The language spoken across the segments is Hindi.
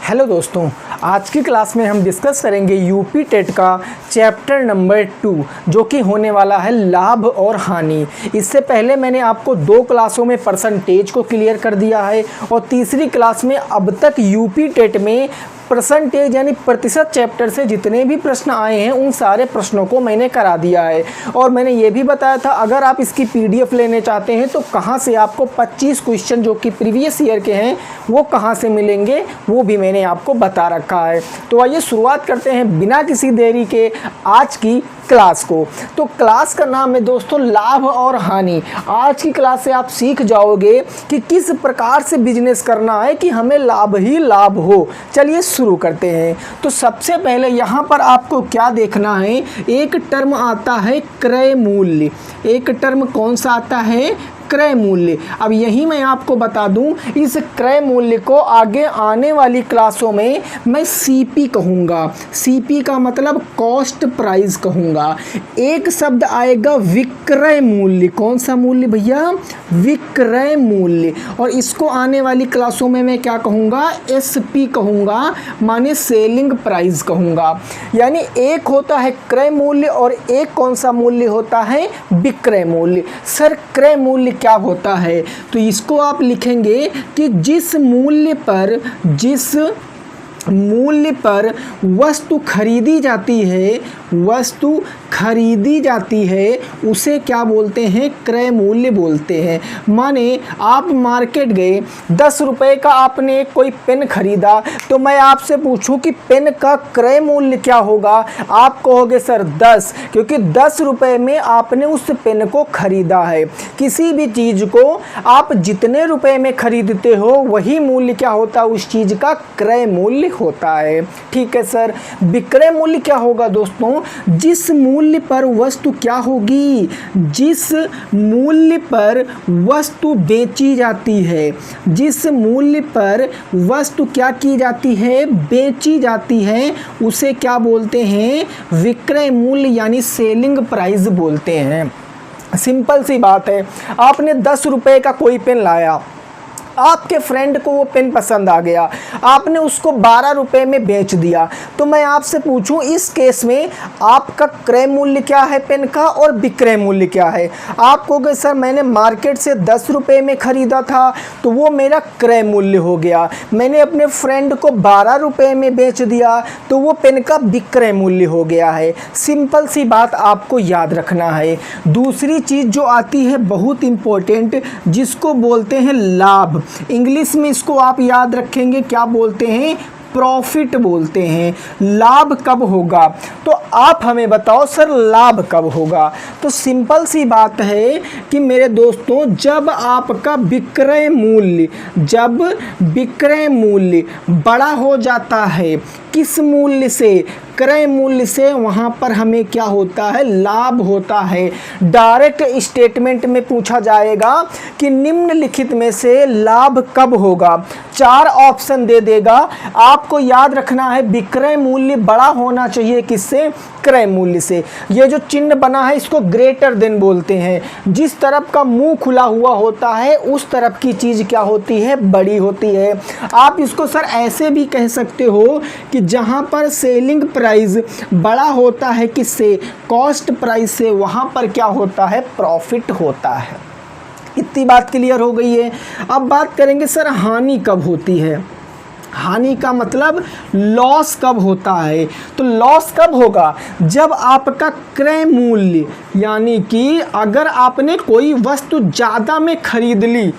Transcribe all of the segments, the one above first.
हेलो दोस्तों, आज की क्लास में हम डिस्कस करेंगे यूपी टेट का चैप्टर नंबर 2 जो कि होने वाला है लाभ और हानि। इससे पहले मैंने आपको 2 क्लासों में परसेंटेज को क्लियर कर दिया है और तीसरी क्लास में अब तक यूपी टेट में परसेंटेज यानी प्रतिशत चैप्टर से जितने भी प्रश्न आए हैं उन सारे प्रश्नों को मैंने करा दिया है। और मैंने ये भी बताया था अगर आप इसकी पीडीएफ लेने चाहते हैं तो कहाँ से आपको 25 क्वेश्चन जो कि प्रीवियस ईयर के हैं वो कहाँ से मिलेंगे वो भी मैंने आपको बता रखा है। तो आइए शुरुआत करते हैं बिना किसी देरी के आज की क्लास को। तो क्लास का नाम है दोस्तों लाभ और हानि। आज की क्लास से आप सीख जाओगे कि किस प्रकार से बिजनेस करना है कि हमें लाभ ही लाभ हो। चलिए शुरू करते हैं। तो सबसे पहले यहाँ पर आपको क्या देखना है, एक टर्म आता है क्रय मूल्य। एक टर्म कौन सा आता है? क्रय मूल्य। अब यही मैं आपको बता दूं, इस क्रय मूल्य को आगे आने वाली क्लासों में मैं सीपी कहूँगा। सीपी का मतलब कॉस्ट प्राइस कहूँगा। एक शब्द आएगा विक्रय मूल्य। कौन सा मूल्य भैया? विक्रय मूल्य। और इसको आने वाली क्लासों में मैं क्या कहूँगा? एसपी कहूँगा, माने सेलिंग प्राइस कहूँगा। यानी एक होता है क्रय मूल्य और एक कौन सा मूल्य होता है? विक्रय मूल्य। सर क्रय मूल्य क्या होता है? तो इसको आप लिखेंगे कि जिस मूल्य पर वस्तु खरीदी जाती है उसे क्या बोलते हैं? क्रय मूल्य बोलते हैं। माने आप मार्केट गए, 10 रुपए का आपने कोई पेन खरीदा, तो मैं आपसे पूछूं कि पेन का क्रय मूल्य क्या होगा? आप कहोगे सर 10, क्योंकि 10 रुपए में आपने उस पेन को खरीदा है। किसी भी चीज़ को आप जितने रुपए में खरीदते हो वही मूल्य क्या होता है? उस चीज़ का क्रय मूल्य होता है। ठीक है सर। विक्रय मूल्य क्या होगा दोस्तों? जिस मूल्य पर वस्तु क्या होगी? जिस मूल्य पर वस्तु बेची जाती है, जिस मूल्य पर वस्तु क्या की जाती है? बेची जाती है, उसे क्या बोलते हैं? विक्रय मूल्य यानी सेलिंग प्राइस बोलते हैं। सिंपल सी बात है, आपने 10 रुपए का कोई पेन लाया, आपके फ्रेंड को वो पेन पसंद आ गया, आपने उसको 12 रुपए में बेच दिया। तो मैं आपसे पूछूं इस केस में आपका क्रय मूल्य क्या है पेन का और विक्रय मूल्य क्या है? आप कहोगे सर मैंने मार्केट से 10 रुपए में ख़रीदा था तो वो मेरा क्रय मूल्य हो गया, मैंने अपने फ्रेंड को 12 रुपए में बेच दिया तो वो पेन का विक्रय मूल्य हो गया है। सिंपल सी बात आपको याद रखना है। दूसरी चीज़ जो आती है बहुत इम्पोर्टेंट, जिसको बोलते हैं लाभ। इंग्लिश में इसको आप याद रखेंगे, क्या बोलते हैं? प्रॉफिट बोलते हैं। लाभ कब होगा? तो आप हमें बताओ सर लाभ कब होगा? तो सिंपल सी बात है कि मेरे दोस्तों जब आपका विक्रय मूल्य बड़ा हो जाता है, किस मूल्य से? क्रय मूल्य से, वहाँ पर हमें क्या होता है? लाभ होता है। डायरेक्ट स्टेटमेंट में पूछा जाएगा कि निम्नलिखित में से लाभ कब होगा? 4 ऑप्शन दे देगा। आपको याद रखना है विक्रय मूल्य बड़ा होना चाहिए किससे? क्रय मूल्य से। ये जो चिन्ह बना है इसको ग्रेटर देन बोलते हैं। जिस तरफ का मुंह खुला हुआ होता है उस तरफ की चीज़ क्या होती है? बड़ी होती है। आप इसको सर ऐसे भी कह सकते हो कि जहाँ पर सेलिंग प्राइस बड़ा होता है किससे? कॉस्ट प्राइस से, वहाँ पर क्या होता है? प्रॉफिट होता है। इतनी बात क्लियर हो गई है। अब बात करेंगे सर हानि कब होती है? हानि का मतलब लॉस कब होता है? तो लॉस कब होगा? जब आपका क्रय मूल्य यानी कि अगर आपने कोई वस्तु ज़्यादा में खरीद ली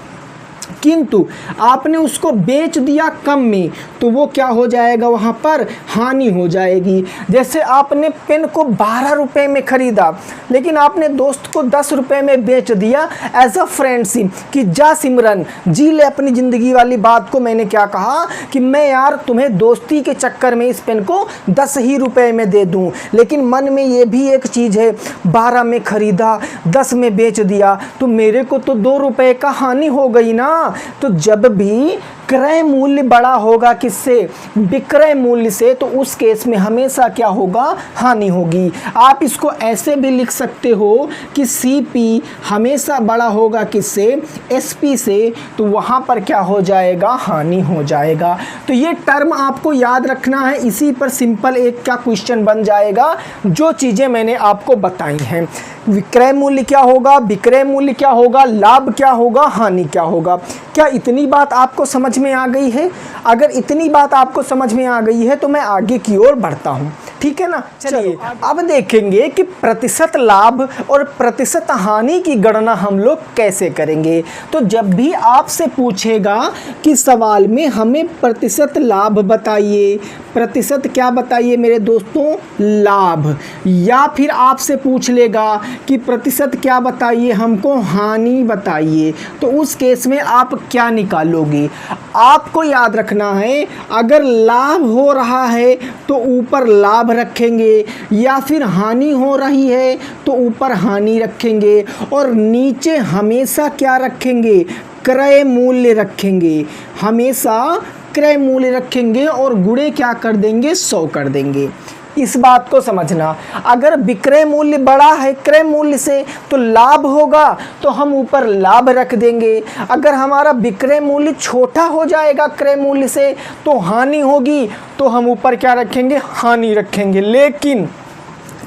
किंतु आपने उसको बेच दिया कम में, तो वो क्या हो जाएगा? वहाँ पर हानि हो जाएगी। जैसे आपने पेन को 12 रुपए में ख़रीदा लेकिन आपने दोस्त को 10 रुपए में बेच दिया एज अ फ्रेंडशिप कि जा सिमरन जी ले अपनी ज़िंदगी वाली बात को। मैंने क्या कहा कि मैं यार तुम्हें दोस्ती के चक्कर में इस पेन को 10 ही रुपए में दे दूँ, लेकिन मन में ये भी एक चीज़ है 12 में ख़रीदा 10 में बेच दिया तो मेरे को तो 2 रुपए का हानि हो गई ना। तो जब भी क्रय मूल्य बड़ा होगा किससे, विक्रय मूल्य से, तो उस केस में हमेशा क्या होगा, हानि होगी। आप इसको ऐसे भी लिख सकते हो कि सीपी हमेशा बड़ा होगा किससे, एसपी से, तो वहाँ पर क्या हो जाएगा, हानि हो जाएगा। तो ये टर्म आपको याद रखना है, इसी पर सिंपल एक का क्वेश्चन बन जाएगा जो चीज़ें मैंने आपको बताई हैं। विक्रय मूल्य क्या होगा, विक्रय मूल्य क्या होगा, लाभ क्या होगा, हानि क्या होगा। क्या इतनी बात आपको समझ में आ गई है? अगर इतनी बात आपको समझ में आ गई है तो मैं आगे की ओर बढ़ता हूँ, ठीक है ना। चलिए अब देखेंगे कि प्रतिशत लाभ और प्रतिशत हानि की गणना हम लोग कैसे करेंगे। तो जब भी आपसे पूछेगा कि सवाल में हमें प्रतिशत लाभ बताइए, प्रतिशत क्या बताइए मेरे दोस्तों, लाभ, या फिर आपसे पूछ लेगा कि प्रतिशत क्या बताइए हमको, हानि बताइए, तो उस केस में आप क्या निकालोगे। आपको याद रखना है, अगर लाभ हो रहा है तो ऊपर लाभ रखेंगे, या फिर हानि हो रही है तो ऊपर हानि रखेंगे, और नीचे हमेशा क्या रखेंगे, क्रय मूल्य रखेंगे, हमेशा क्रय मूल्य रखेंगे, और गुणे क्या कर देंगे, 100 कर देंगे। इस बात को समझना, अगर विक्रय मूल्य बड़ा है क्रय मूल्य से तो लाभ होगा तो हम ऊपर लाभ रख देंगे, अगर हमारा विक्रय मूल्य छोटा हो जाएगा क्रय मूल्य से तो हानि होगी, तो हम ऊपर क्या रखेंगे, हानि रखेंगे। लेकिन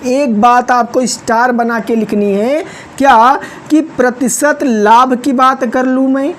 एक बात आपको स्टार बना के लिखनी है, क्या कि प्रतिशत लाभ की बात कर लूँ मैं,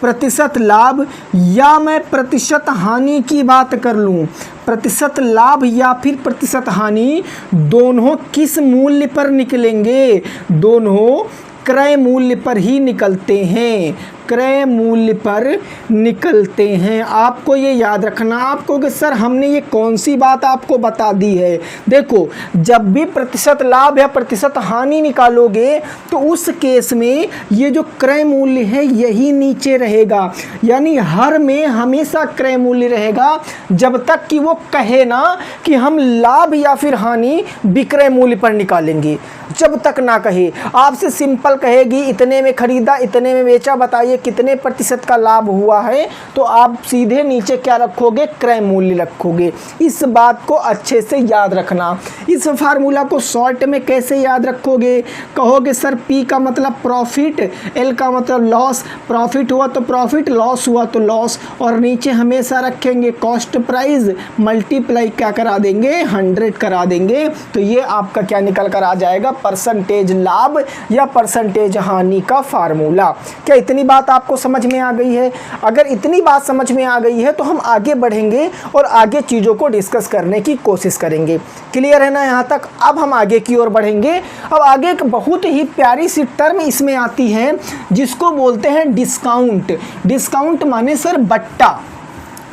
प्रतिशत लाभ, या मैं प्रतिशत हानि की बात कर लूँ। प्रतिशत लाभ या फिर प्रतिशत हानि दोनों किस मूल्य पर निकलेंगे, दोनों क्रय मूल्य पर ही निकलते हैं, क्रय मूल्य पर निकलते हैं। आपको ये याद रखना। आपको कि सर हमने ये कौन सी बात आपको बता दी है। देखो, जब भी प्रतिशत लाभ या प्रतिशत हानि निकालोगे तो उस केस में ये जो क्रय मूल्य है यही नीचे रहेगा, यानी हर में हमेशा क्रय मूल्य रहेगा जब तक कि वो कहे ना कि हम लाभ या फिर हानि विक्रय मूल्य पर निकालेंगे। जब तक ना कहे, आपसे सिंपल कहेगी इतने में खरीदा इतने में बेचा, बताइए कितने प्रतिशत का लाभ हुआ है, तो आप सीधे नीचे क्या रखोगे, क्रय मूल्य रखोगे। इस बात को अच्छे से याद रखना। इस फार्मूला को शॉर्ट में कैसे याद रखोगे, कहोगे सर P का मतलब प्रॉफिट, L का मतलब लॉस, प्रॉफिट हुआ तो प्रॉफिट, लॉस हुआ तो लॉस, और नीचे हमेशा रखेंगे कॉस्ट प्राइस, मल्टीप्लाई क्या करा देंगे, 100 करा देंगे। तो ये आपका क्या निकल कर आ जाएगा, परसेंटेज लाभ या परसेंटेज हानि का फार्मूला। क्या इतनी बात आपको समझ में आ गई है? अगर इतनी बात समझ में आ गई है तो हम आगे बढ़ेंगे और आगे चीज़ों को डिस्कस करने की कोशिश करेंगे। क्लियर है ना यहाँ तक? अब हम आगे की ओर बढ़ेंगे। अब आगे एक बहुत ही प्यारी सी टर्म इसमें आती है जिसको बोलते हैं डिस्काउंट। डिस्काउंट माने सर बट्टा।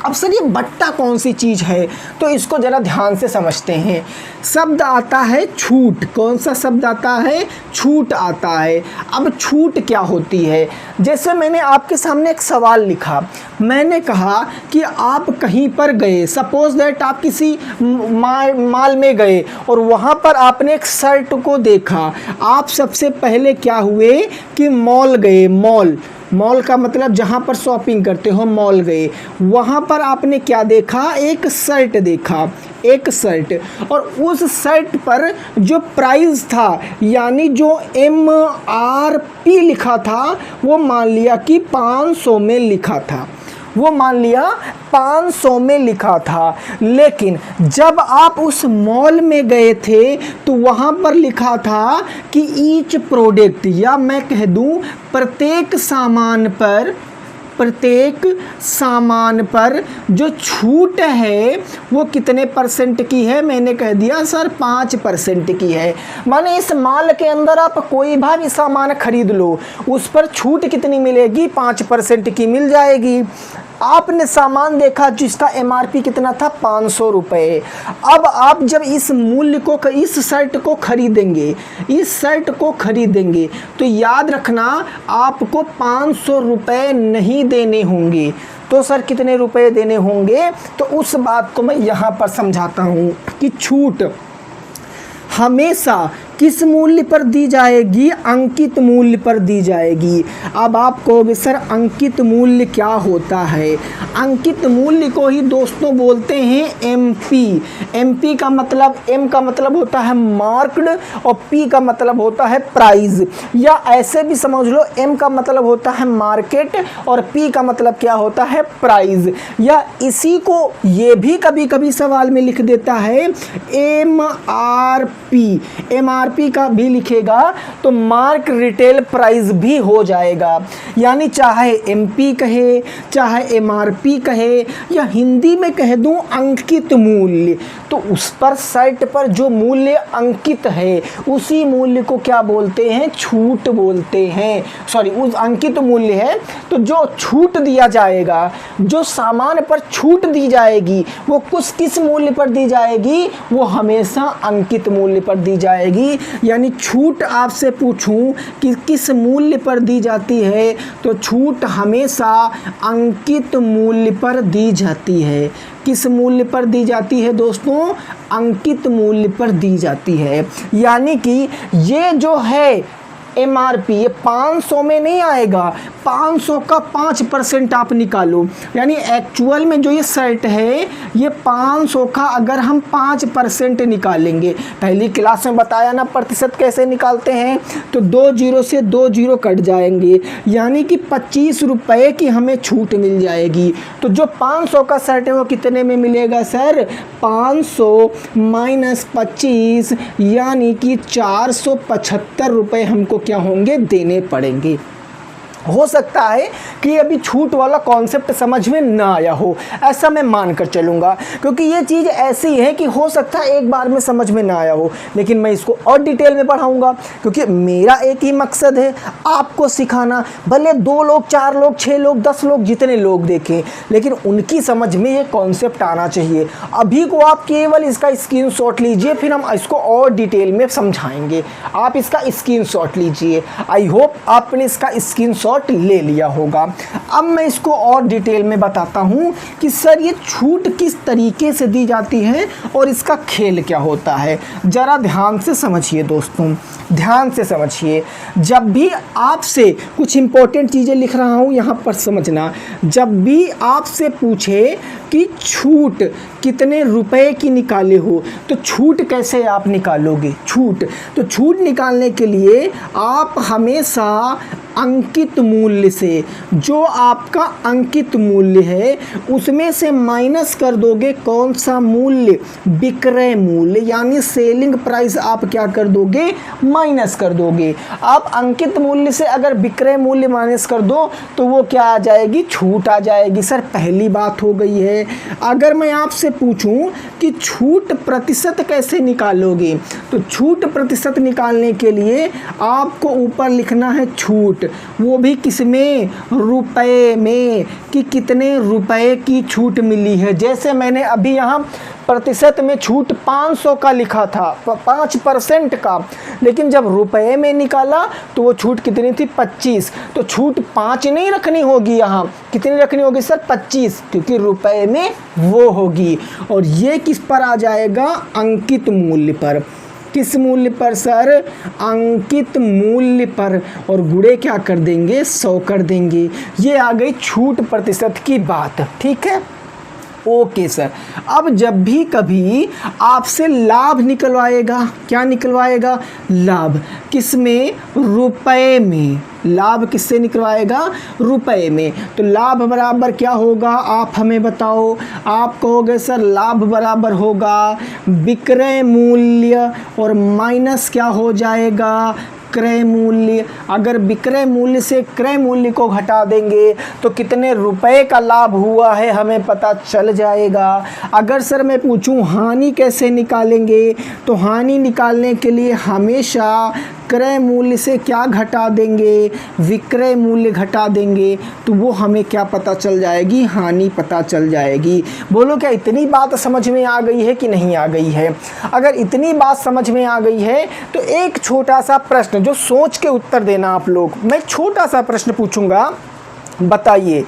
अब सर ये बट्टा कौन सी चीज़ है, तो इसको ज़रा ध्यान से समझते हैं। शब्द आता है छूट। कौन सा शब्द आता है? छूट आता है। अब छूट क्या होती है? जैसे मैंने आपके सामने एक सवाल लिखा, मैंने कहा कि आप कहीं पर गए, सपोज दैट आप किसी मॉल में गए और वहाँ पर आपने एक शर्ट को देखा। आप सबसे पहले क्या हुए कि मॉल गए। मॉल का मतलब जहाँ पर शॉपिंग करते हो, मॉल गए। वहाँ पर आपने क्या देखा, एक शर्ट देखा, एक शर्ट, और उस शर्ट पर जो प्राइस था यानी जो MRP लिखा था वो मान लिया कि 500 में लिखा था, वो मान लिया 500 में लिखा था। लेकिन जब आप उस मॉल में गए थे तो वहाँ पर लिखा था कि ईच प्रोडक्ट, या मैं कह दूँ प्रत्येक सामान पर जो छूट है वो कितने परसेंट की है। मैंने कह दिया सर 5% की है। माने इस माल के अंदर आप कोई भी सामान खरीद लो, उस पर छूट कितनी मिलेगी, 5% की मिल जाएगी। आपने सामान देखा जिसका MRP कितना था, 500 रुपये। अब आप जब इस मूल्य को, इस शर्ट को खरीदेंगे तो याद रखना आपको 500 रुपये नहीं देने होंगे। तो सर कितने रुपए देने होंगे, तो उस बात को मैं यहाँ पर समझाता हूँ कि छूट हमेशा किस मूल्य पर दी जाएगी? अंकित मूल्य पर दी जाएगी। अब आप कहोगे सर अंकित मूल्य क्या होता है? अंकित मूल्य को ही दोस्तों बोलते हैं एमपी। एमपी का मतलब, एम का मतलब होता है मार्क्ड और पी का मतलब होता है प्राइस, या ऐसे भी समझ लो एम का मतलब होता है मार्केट और पी का मतलब क्या होता है? प्राइस। या इसी को ये भी कभी कभी सवाल में लिख देता है एमआरपी। एमआरपी का भी लिखेगा तो मार्क रिटेल प्राइस भी हो जाएगा। यानी चाहे एमपी कहे, चाहे एमआरपी कहे, या हिंदी में कह दूं अंकित मूल्य, तो उस पर शर्ट पर जो मूल्य अंकित है उसी मूल्य को क्या बोलते हैं? छूट बोलते हैं। सॉरी, उस अंकित मूल्य है तो जो छूट दिया जाएगा, जो सामान पर छूट दी जाएगी वो किस मूल्य पर दी जाएगी? वो हमेशा अंकित मूल्य पर दी जाएगी। यानी छूट आपसे पूछूं कि किस मूल्य पर दी जाती है, तो छूट हमेशा अंकित मूल्य पर दी जाती है। किस मूल्य पर दी जाती है दोस्तों? अंकित मूल्य पर दी जाती है। यानी कि ये जो है एमआरपी, ये 500 में नहीं आएगा, 500 का 5% आप निकालो। यानी एक्चुअल में जो ये शर्ट है ये 500 का अगर हम 5% निकालेंगे, पहली क्लास में बताया ना प्रतिशत कैसे निकालते हैं, तो 2 जीरो से 2 जीरो कट जाएंगे, यानी कि 25 रुपये की हमें छूट मिल जाएगी। तो जो 500 का शर्ट है वो कितने में मिलेगा सर? 500 माइनस 25 यानी कि 475 रुपये हमको क्या होंगे? देने पड़ेंगे। हो सकता है कि अभी छूट वाला कॉन्सेप्ट समझ में ना आया हो, ऐसा मैं मान कर चलूँगा, क्योंकि ये चीज़ ऐसी है कि हो सकता है एक बार में समझ में ना आया हो, लेकिन मैं इसको और डिटेल में पढ़ाऊँगा, क्योंकि मेरा एक ही मकसद है आपको सिखाना। भले 2 लोग, 4 लोग, 6 लोग, 10 लोग, जितने लोग देखें, लेकिन उनकी समझ में ये कॉन्सेप्ट आना चाहिए। अभी को आप केवल इसका स्क्रीनशॉट लीजिए, फिर हम इसको और डिटेल में समझाएंगे। आप इसका स्क्रीनशॉट लीजिए। आई होप आपने इसका स्क्रीनशॉट ले लिया होगा। अब मैं इसको और डिटेल में बताता हूं कि सर ये छूट किस तरीके से दी जाती है और इसका खेल क्या होता है। जरा ध्यान से समझिए दोस्तों, ध्यान से समझिए। जब भी आपसे कुछ इंपॉर्टेंट चीज़ें लिख रहा हूं यहाँ पर समझना, जब भी आपसे पूछे कि छूट कितने रुपए की निकाले हो, तो छूट कैसे आप निकालोगे? छूट, तो छूट निकालने के लिए आप हमेशा अंकित मूल्य से, जो आपका अंकित मूल्य है उसमें से माइनस कर दोगे कौन सा मूल्य? विक्रय मूल्य, यानी सेलिंग प्राइस आप क्या कर दोगे? माइनस कर दोगे। आप अंकित मूल्य से अगर विक्रय मूल्य माइनस कर दो तो वो क्या आ जाएगी? छूट आ जाएगी। सर पहली बात हो गई है। अगर मैं आपसे पूछूं कि छूट प्रतिशत कैसे निकालोगे, तो छूट प्रतिशत निकालने के लिए आपको ऊपर लिखना है छूट, वो भी किसमें? रुपए में, कि कितने रुपए की छूट मिली है। जैसे मैंने अभी यहाँ प्रतिशत में छूट 500 का लिखा था, 5% का, लेकिन जब रुपए में निकाला तो वो छूट कितनी थी? 25। तो छूट 5 नहीं रखनी होगी, यहाँ कितनी रखनी होगी सर? 25, क्योंकि रुपए में वो होगी। और ये किस पर आ जाएगा? अंकित मूल्य पर। किस मूल्य पर सर? अंकित मूल्य पर। और गुणे क्या कर देंगे? 100 कर देंगे। ये आ गई छूट प्रतिशत की बात, ठीक है। Okay sir. अब जब भी कभी आपसे लाभ निकलवाएगा, क्या निकलवाएगा? लाभ। किस में? रुपए में। लाभ किससे निकलवाएगा? रुपए में। तो लाभ बराबर क्या होगा? आप हमें बताओ। आप कहोगे सर लाभ बराबर होगा विक्रय मूल्य और माइनस क्या हो जाएगा? क्रय मूल्य। अगर विक्रय मूल्य से क्रय मूल्य को घटा देंगे तो कितने रुपए का लाभ हुआ है हमें पता चल जाएगा। अगर सर मैं पूछूं हानि कैसे निकालेंगे, तो हानि निकालने के लिए हमेशा क्रय मूल्य से क्या घटा देंगे? विक्रय मूल्य घटा देंगे, तो वो हमें क्या पता चल जाएगी? हानि पता चल जाएगी। बोलो क्या इतनी बात समझ में आ गई है कि नहीं आ गई है? अगर इतनी बात समझ में आ गई है तो एक छोटा सा प्रश्न जो सोच के उत्तर देना आप लोग। मैं छोटा सा प्रश्न पूछूंगा, बताइए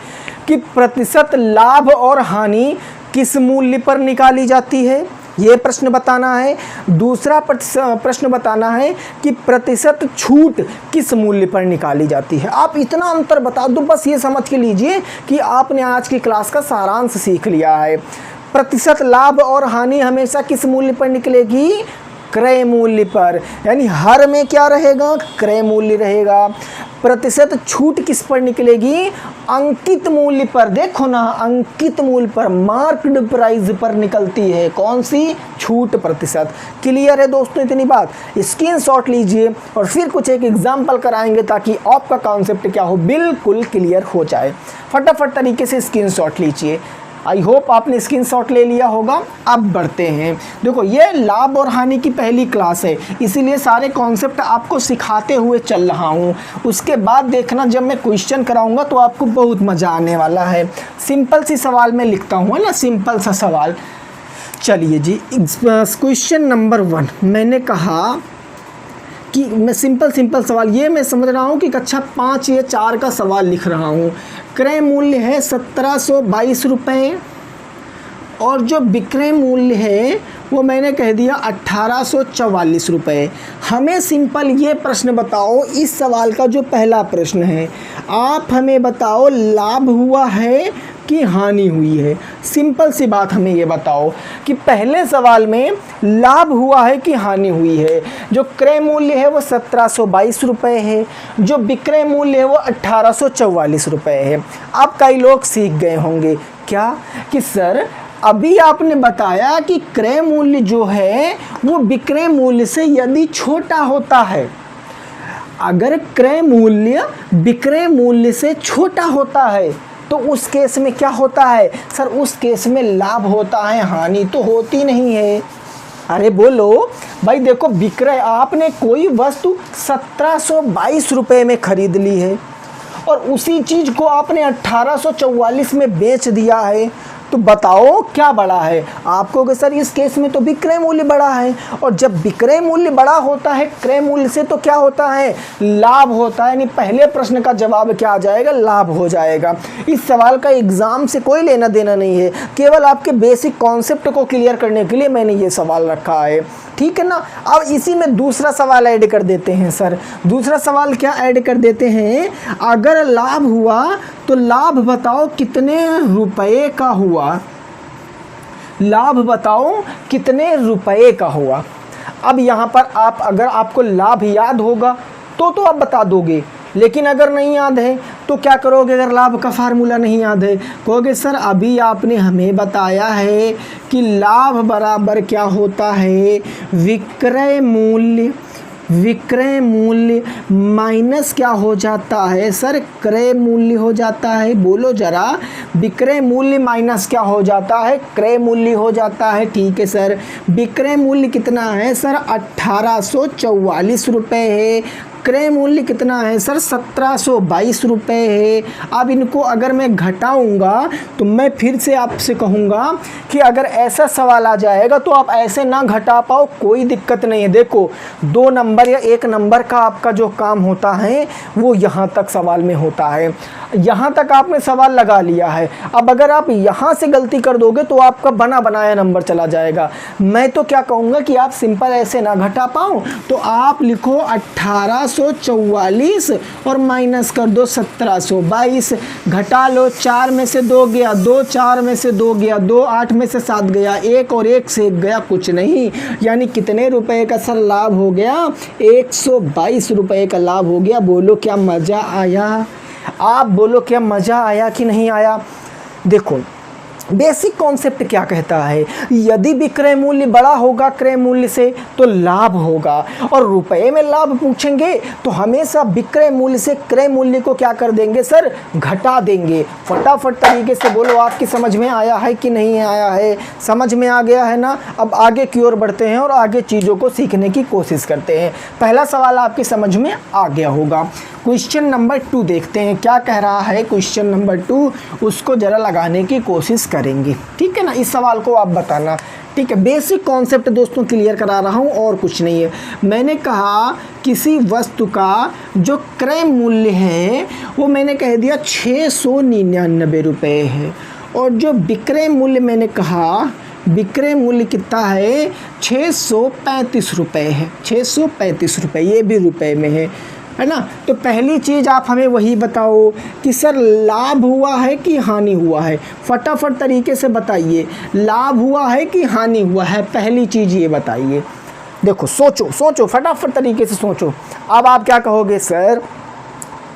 कि प्रतिशत लाभ और हानि किस मूल्य पर निकाली जाती है? ये प्रश्न बताना है। दूसरा प्रश्न बताना है कि प्रतिशत छूट किस मूल्य पर निकाली जाती है। आप इतना अंतर बता दो, बस ये समझ के लीजिए कि आपने आज की क्लास का सारांश सीख लिया है। प्रतिशत लाभ और हानि हमेशा किस मूल्य पर निकलेगी? क्रय मूल्य पर, यानी हर में क्या रहेगा? क्रय मूल्य रहेगा। प्रतिशत छूट किस पर निकलेगी? अंकित मूल्य पर। देखो ना, अंकित मूल्य पर, मार्क्ड प्राइस पर निकलती है। कौन सी? छूट प्रतिशत। क्लियर है दोस्तों इतनी बात? स्क्रीनशॉट लीजिए और फिर कुछ एक एग्जाम्पल कराएंगे ताकि आपका कॉन्सेप्ट क्या हो, बिल्कुल क्लियर हो जाए। फटाफट तरीके से स्क्रीनशॉट लीजिए। आई होप आपने स्क्रीनशॉट ले लिया होगा। अब बढ़ते हैं। देखो, ये लाभ और हानि की पहली क्लास है, इसीलिए सारे कॉन्सेप्ट आपको सिखाते हुए चल रहा हूँ। उसके बाद देखना, जब मैं क्वेश्चन कराऊंगा तो आपको बहुत मज़ा आने वाला है। सिंपल सी सवाल मैं लिखता हूँ, है ना, सिंपल सा सवाल। चलिए जी, क्वेश्चन नंबर 1 मैंने कहा कि मैं सिंपल सवाल, ये मैं समझ रहा हूँ कि कक्षा 5 या 4 का सवाल लिख रहा हूँ। क्रय मूल्य है 1722 रुपये और जो विक्रय मूल्य है वो मैंने कह दिया 1844 रुपये। हमें सिंपल ये प्रश्न बताओ, इस सवाल का जो पहला प्रश्न है, आप हमें बताओ लाभ हुआ है कि हानि हुई है। सिंपल सी बात हमें ये बताओ कि पहले सवाल में लाभ हुआ है कि हानि हुई है। जो क्रय मूल्य है वो 1722 रुपये है, जो विक्रय मूल्य है वो 1844 रुपये है। अब कई लोग सीख गए होंगे क्या कि सर अभी आपने बताया कि क्रय मूल्य जो है वो विक्रय मूल्य से यदि छोटा होता है, अगर क्रय मूल्य विक्रय मूल्य से छोटा होता है तो उस केस में क्या होता है? सर उस केस में लाभ होता है, हानि तो होती नहीं है। अरे बोलो भाई, देखो विक्रय, आपने कोई वस्तु 1722 रुपये में खरीद ली है और उसी चीज़ को आपने 1844 में बेच दिया है, तो बताओ क्या बड़ा है? आपको कि सर इस केस में तो विक्रय मूल्य बड़ा है, और जब विक्रय मूल्य बड़ा होता है क्रय मूल्य से तो क्या होता है? लाभ होता है। यानी पहले प्रश्न का जवाब क्या आ जाएगा? लाभ हो जाएगा। इस सवाल का एग्जाम से कोई लेना देना नहीं है, केवल आपके बेसिक कॉन्सेप्ट को क्लियर करने के लिए मैंने ये सवाल रखा है, ठीक है ना। अब इसी में दूसरा सवाल ऐड कर देते हैं। सर दूसरा सवाल क्या ऐड कर देते हैं? अगर लाभ हुआ तो लाभ बताओ कितने रुपए का हुआ? लाभ बताओ कितने रुपए का हुआ? अब यहाँ पर आप, अगर आपको लाभ याद होगा तो आप बता दोगे, लेकिन अगर नहीं याद है तो क्या करोगे? अगर लाभ का फार्मूला नहीं याद है, कहोगे सर अभी आपने हमें बताया है कि लाभ बराबर क्या होता है? विक्रय मूल्य, विक्रय मूल्य माइनस क्या हो जाता है? सर क्रय मूल्य हो जाता है। बोलो जरा, विक्रय मूल्य माइनस क्या हो जाता है? क्रय मूल्य हो जाता है। ठीक है सर, विक्रय मूल्य कितना है? सर 1844 रुपये है। क्रय मूल्य कितना है? सर 1722 रुपये है। अब इनको अगर मैं घटाऊंगा तो मैं फिर से आपसे कहूँगा कि अगर ऐसा सवाल आ जाएगा तो आप ऐसे ना घटा पाओ, कोई दिक्कत नहीं है। देखो 2 नंबर या 1 नंबर का आपका जो काम होता है वो यहाँ तक सवाल में होता है। यहाँ तक आपने सवाल लगा लिया है। अब अगर आप यहाँ से गलती कर दोगे तो आपका बना बनाया नंबर चला जाएगा। मैं तो क्या कहूँगा कि आप सिंपल ऐसे ना घटा पाओ तो आप लिखो 1844 और माइनस कर दो 1722। घटा लो, 4 में से 2 गया 2, 4 में से 2 गया 2, 8 में से 7 गया 1 और 1 से 1 गया कुछ नहीं। यानी कितने रुपए का सर लाभ हो गया? 122 रुपये का लाभ हो गया। बोलो क्या मज़ा आया? आप बोलो क्या मज़ा आया कि नहीं आया? देखो बेसिक कॉन्सेप्ट क्या कहता है? यदि विक्रय मूल्य बड़ा होगा क्रय मूल्य से तो लाभ होगा, और रुपए में लाभ पूछेंगे तो हमेशा विक्रय मूल्य से क्रय मूल्य को क्या कर देंगे? सर घटा देंगे। फटाफट तरीके से बोलो, आपकी समझ में आया है कि नहीं आया है? समझ में आ गया है ना? अब आगे की ओर बढ़ते हैं और आगे चीज़ों को सीखने की कोशिश करते हैं। पहला सवाल आपकी समझ में आ गया होगा। क्वेश्चन नंबर 2 देखते हैं क्या कह रहा है। क्वेश्चन नंबर 2 उसको ज़रा लगाने की कोशिश करेंगे, ठीक है ना। इस सवाल को आप बताना, ठीक है। बेसिक कॉन्सेप्ट दोस्तों क्लियर करा रहा हूँ और कुछ नहीं है। मैंने कहा किसी वस्तु का जो क्रय मूल्य है वो मैंने कह दिया 699 रुपये है, और जो विक्रय मूल्य मैंने कहा विक्रय मूल्य कितना है, 635 रुपये है, 635 रुपये, ये भी रुपए में है ना। तो पहली चीज़ आप हमें वही बताओ कि सर लाभ हुआ है कि हानि हुआ है, फटाफट तरीके से बताइए, लाभ हुआ है कि हानि हुआ है, पहली चीज़ ये बताइए। देखो सोचो सोचो, फटाफट तरीके से सोचो। अब आप क्या कहोगे, सर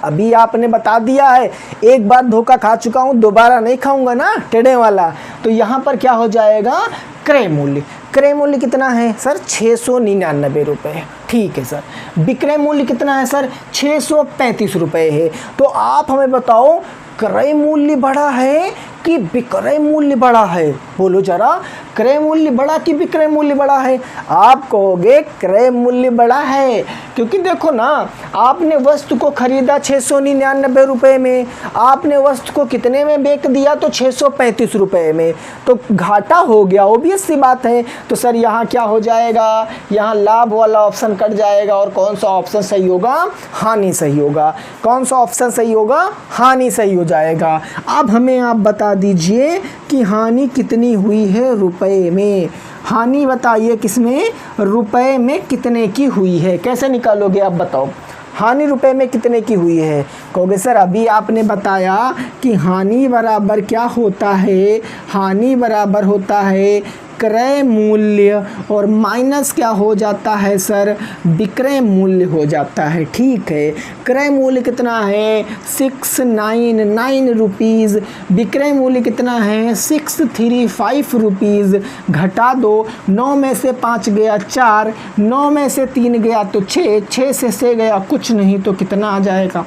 अभी आपने बता दिया है, एक बार धोखा खा चुका हूँ, दोबारा नहीं खाऊंगा ना, टेढ़े वाला। तो यहाँ पर क्या हो जाएगा, क्रय मूल्य। क्रय मूल्य कितना है सर, 699 रुपये। ठीक है सर। विक्रय मूल्य कितना है सर, 635 रुपये है। तो आप हमें बताओ क्रय मूल्य बड़ा है कि विक्रय मूल्य बड़ा है, बोलो जरा, क्रय मूल्य बड़ा कि विक्रय मूल्य बड़ा है। आप कहोगे क्रय मूल्य बड़ा है, क्योंकि देखो ना, आपने वस्तु को खरीदा 699 रुपये में, आपने वस्तु को कितने में बेच दिया, तो 635 रुपये में, तो घाटा हो गया, ऑब्वियस सी बात है। तो सर यहाँ क्या हो जाएगा, यहाँ लाभ वाला ऑप्शन कट जाएगा, और कौन सा ऑप्शन सही होगा, हानि सही होगा। कौन सा ऑप्शन सही होगा, हानि सही हो जाएगा। अब हमें आप बता दीजिए कि हानि कितनी हुई है रुपए में। हानि बताइए किसमें, रुपए में कितने की हुई है, कैसे निकालोगे आप बताओ। हानि रुपए में कितने की हुई है, कहोगे सर अभी आपने बताया कि हानि बराबर क्या होता है, हानि बराबर होता है क्रय मूल्य और माइनस क्या हो जाता है सर, विक्रय मूल्य हो जाता है। ठीक है, क्रय मूल्य कितना है, 699 रुपीज़, विक्रय मूल्य कितना है, 635 रुपीज़। घटा दो, 9 में से 5 गया 4, 9 में से 3 गया तो 6, 6 से गया कुछ नहीं, तो कितना आ जाएगा,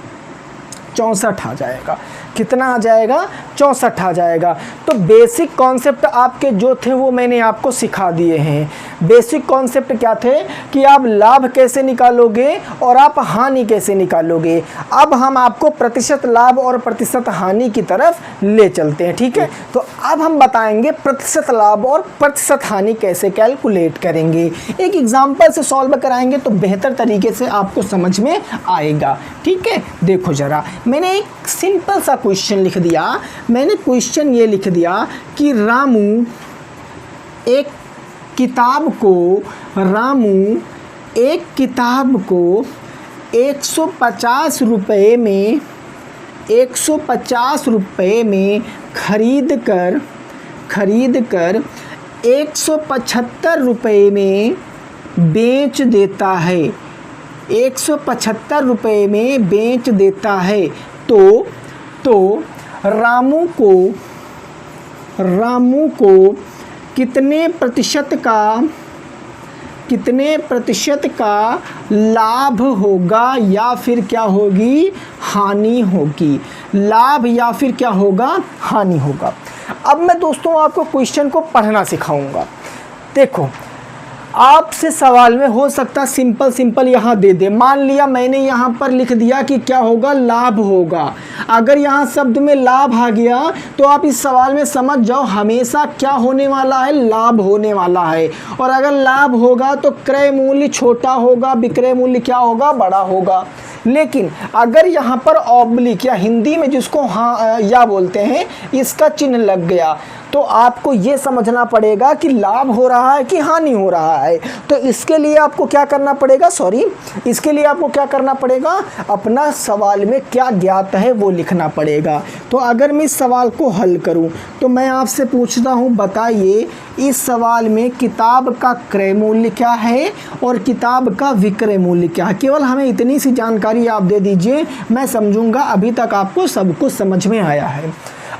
64 आ जाएगा। कितना आ जाएगा, 64 आ जाएगा। तो बेसिक कॉन्सेप्ट आपके जो थे वो मैंने आपको सिखा दिए हैं। बेसिक कॉन्सेप्ट क्या थे कि आप लाभ कैसे निकालोगे और आप हानि कैसे निकालोगे। अब हम आपको प्रतिशत लाभ और प्रतिशत हानि की तरफ ले चलते हैं। ठीक है, तो अब हम बताएंगे प्रतिशत लाभ और प्रतिशत हानि कैसे कैलकुलेट करेंगे। एक एग्जाम्पल से सॉल्व कराएंगे तो बेहतर तरीके से आपको समझ में आएगा। ठीक है, देखो जरा, मैंने एक सिंपल सा क्वेश्चन लिख दिया। मैंने क्वेश्चन ये लिख दिया कि रामू एक किताब को 150 रुपये में 150 रुपये में खरीद कर 175 रुपये में बेच देता है, 175 रुपये में बेच देता है। तो रामू को कितने प्रतिशत का लाभ होगा या फिर क्या होगी, हानि होगी। लाभ या फिर क्या होगा, हानि होगा। अब मैं दोस्तों आपको क्वेश्चन को पढ़ना सिखाऊंगा। देखो, आपसे सवाल में हो सकता सिंपल यहाँ दे दे। मान लिया मैंने यहाँ पर लिख दिया कि क्या होगा, लाभ होगा। अगर यहाँ शब्द में लाभ आ गया तो आप इस सवाल में समझ जाओ हमेशा क्या होने वाला है, लाभ होने वाला है। और अगर लाभ होगा तो क्रय मूल्य छोटा होगा, विक्रय मूल्य क्या होगा, बड़ा होगा। लेकिन अगर यहाँ पर ऑब्लिक या हिंदी में जिसको हाँ या बोलते हैं, इसका चिन्ह लग गया, तो आपको ये समझना पड़ेगा कि लाभ हो रहा है कि हानि हो रहा है। तो इसके लिए आपको क्या करना पड़ेगा, अपना सवाल में क्या ज्ञात है वो लिखना पड़ेगा। तो अगर मैं इस सवाल को हल करूं तो मैं आपसे पूछता हूं, बताइए इस सवाल में किताब का क्रय मूल्य क्या है और किताब का विक्रय मूल्य क्या है। केवल हमें इतनी सी जानकारी आप दे दीजिए, मैं समझूंगा अभी तक आपको सब कुछ समझ में आया है।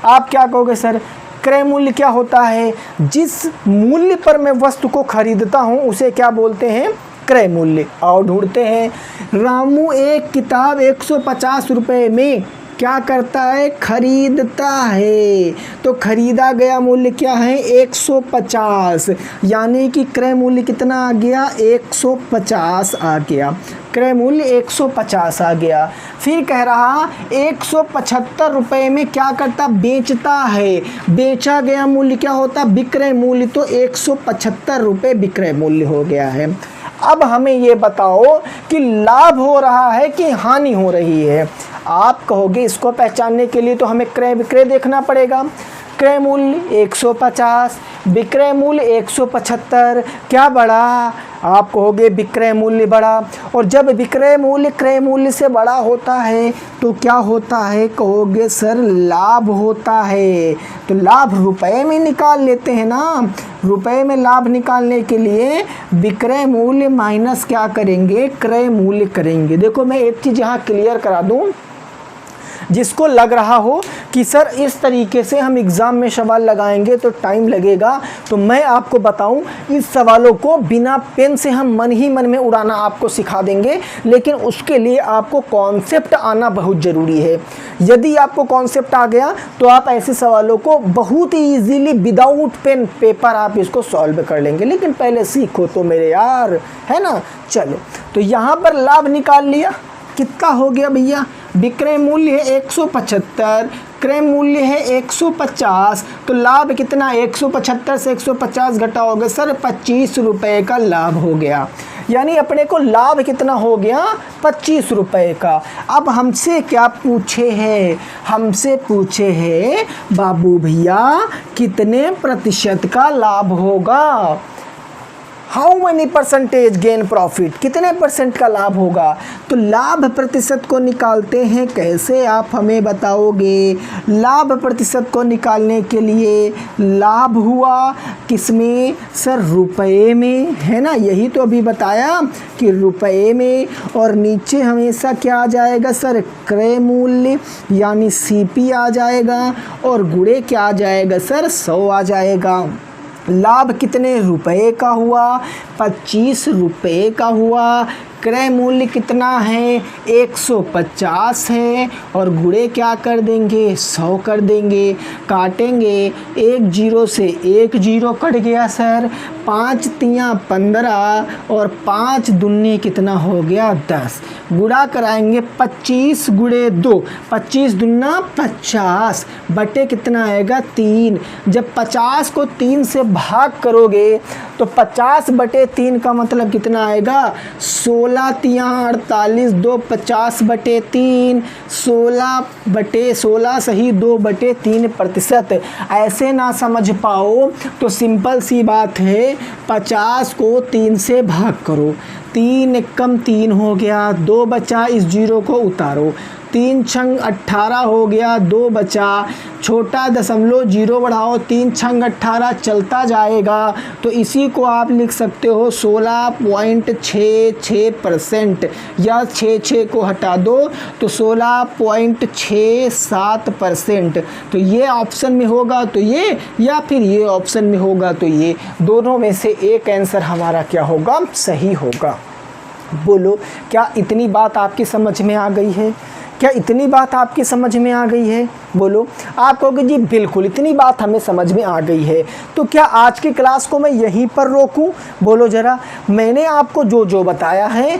आप क्या कहोगे, सर क्रय मूल्य क्या होता है, जिस मूल्य पर मैं वस्तु को खरीदता हूं उसे क्या बोलते हैं, क्रय मूल्य। आओ ढूंढते हैं। रामू एक किताब 150 रुपये में क्या करता है, खरीदता है। तो खरीदा गया मूल्य क्या है, 150, यानी कि क्रय मूल्य कितना आ गया, 150 आ गया। क्रय मूल्य 150 आ गया। फिर कह रहा 175 रुपये में क्या करता, बेचता है। बेचा गया मूल्य क्या होता, विक्रय मूल्य। तो 175 रुपये विक्रय मूल्य हो गया है। अब हमें ये बताओ कि लाभ हो रहा है कि हानि हो रही है। आप कहोगे इसको पहचानने के लिए तो हमें क्रय विक्रय देखना पड़ेगा। विक्रय मूल्य 150, विक्रय मूल्य 175, क्या बढ़ा? आप कहोगे विक्रय मूल्य बढ़ा। और जब विक्रय मूल्य क्रय मूल्य से बड़ा होता है तो क्या होता है? कहोगे सर लाभ होता है। तो लाभ रुपए में निकाल लेते हैं ना। रुपए में लाभ निकालने के लिए विक्रय मूल्य माइनस क्या करेंगे? क्रय मूल्य करेंगे। देखो मैं एक चीज़ यहाँ क्लियर करा दूँ, जिसको लग रहा हो कि सर इस तरीके से हम एग्ज़ाम में सवाल लगाएंगे तो टाइम लगेगा, तो मैं आपको बताऊं इस सवालों को बिना पेन से हम मन ही मन में उड़ाना आपको सिखा देंगे, लेकिन उसके लिए आपको कॉन्सेप्ट आना बहुत ज़रूरी है। यदि आपको कॉन्सेप्ट आ गया तो आप ऐसे सवालों को बहुत ही ईजीली विदाउट पेन पेपर आप इसको सॉल्व कर लेंगे, लेकिन पहले सीखो तो मेरे यार, है ना। चलो तो यहाँ पर लाभ निकाल लिया, कितना हो गया भैया? विक्रय मूल्य है 175, क्रय मूल्य है 150, तो लाभ कितना? 175 से 150 घटाओगे सर 25 रुपये का लाभ हो गया। यानी अपने को लाभ कितना हो गया? 25 रुपये का। अब हमसे क्या पूछे हैं? हमसे पूछे हैं बाबू भैया कितने प्रतिशत का लाभ होगा? How many percentage gain profit, कितने परसेंट का लाभ होगा? तो लाभ प्रतिशत को निकालते हैं कैसे, आप हमें बताओगे? लाभ प्रतिशत को निकालने के लिए लाभ हुआ किसमें? सर रुपए में, है ना। यही तो अभी बताया कि रुपए में। और नीचे हमेशा क्या आ जाएगा सर? क्रय मूल्य यानी सीपी आ जाएगा, और गुणे क्या आ जाएगा सर? 100 आ जाएगा। लाभ कितने रुपए का हुआ? 25 रुपये का हुआ। क्रय मूल्य कितना है? 150 है, और गुणे क्या कर देंगे? 100 कर देंगे। काटेंगे, एक जीरो से एक जीरो कट गया सर, 5 तियाँ 15, और 5 दूनी कितना हो गया? 10। गुणा कराएंगे 25 गुणे 2, 25 दूना 50, बटे कितना आएगा? 3। जब 50 को 3 से भाग करोगे तो 50 बटे 3 का मतलब कितना आएगा? 16 तियाँ 48, 2 50 बटे 3, 16 बटे 16 सही 2 बटे 3%। ऐसे ना समझ पाओ तो सिंपल सी बात है, 50 को 3 से भाग करो, 3 एकम 3 हो गया, 2 बचा, इस जीरो को उतारो, 3 छंग 18 हो गया, 2 बचा, छोटा दशमलव जीरो बढ़ाओ, 3 छंग 18 चलता जाएगा। तो इसी को आप लिख सकते हो 16.66%, या 66 को हटा दो तो 16.67%। तो ये ऑप्शन में होगा तो ये, या फिर ये ऑप्शन में होगा तो ये, दोनों में से एक आंसर हमारा क्या होगा? सही होगा। बोलो क्या इतनी बात आपकी समझ में आ गई है? क्या इतनी बात आपकी समझ में आ गई है? बोलो। आप कहोगे जी बिल्कुल इतनी बात हमें समझ में आ गई है। तो क्या आज की क्लास को मैं यहीं पर रोकूं? बोलो ज़रा। मैंने आपको जो जो बताया है,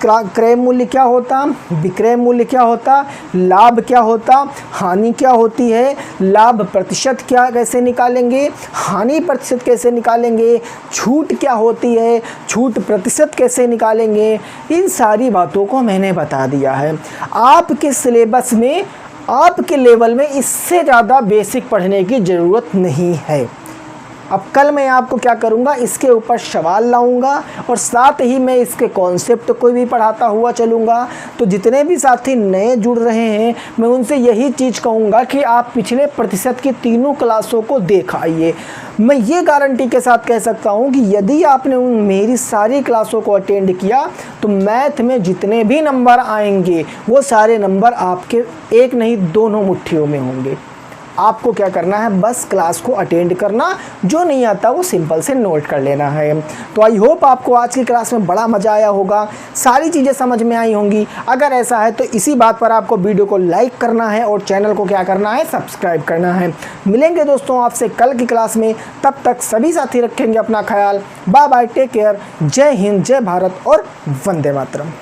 क्रय मूल्य क्या होता, विक्रय मूल्य क्या होता, लाभ क्या होता, हानि क्या होती है, लाभ प्रतिशत क्या कैसे निकालेंगे, हानि प्रतिशत कैसे निकालेंगे, छूट क्या होती है, छूट प्रतिशत कैसे निकालेंगे, इन सारी बातों को मैंने बता दिया है। आपके सिलेबस में, आपके लेवल में इससे ज़्यादा बेसिक पढ़ने की ज़रूरत नहीं है। अब कल मैं आपको क्या करूँगा, इसके ऊपर सवाल लाऊंगा और साथ ही मैं इसके कॉन्सेप्ट को भी पढ़ाता हुआ चलूँगा। तो जितने भी साथी नए जुड़ रहे हैं, मैं उनसे यही चीज़ कहूँगा कि आप पिछले प्रतिशत की तीनों क्लासों को देख आइए। मैं ये गारंटी के साथ कह सकता हूँ कि यदि आपने मेरी सारी क्लासों को अटेंड किया तो मैथ में जितने भी नंबर आएंगे वो सारे नंबर आपके एक नहीं दोनों मुट्ठियों में होंगे। आपको क्या करना है, बस क्लास को अटेंड करना, जो नहीं आता वो सिंपल से नोट कर लेना है। तो आई होप आपको आज की क्लास में बड़ा मज़ा आया होगा, सारी चीज़ें समझ में आई होंगी। अगर ऐसा है तो इसी बात पर आपको वीडियो को लाइक करना है और चैनल को क्या करना है, सब्सक्राइब करना है। मिलेंगे दोस्तों आपसे कल की क्लास में, तब तक सभी साथी रखेंगे अपना ख्याल। बाय बाय, टेक केयर, जय हिंद, जय भारत और वंदे मातरम।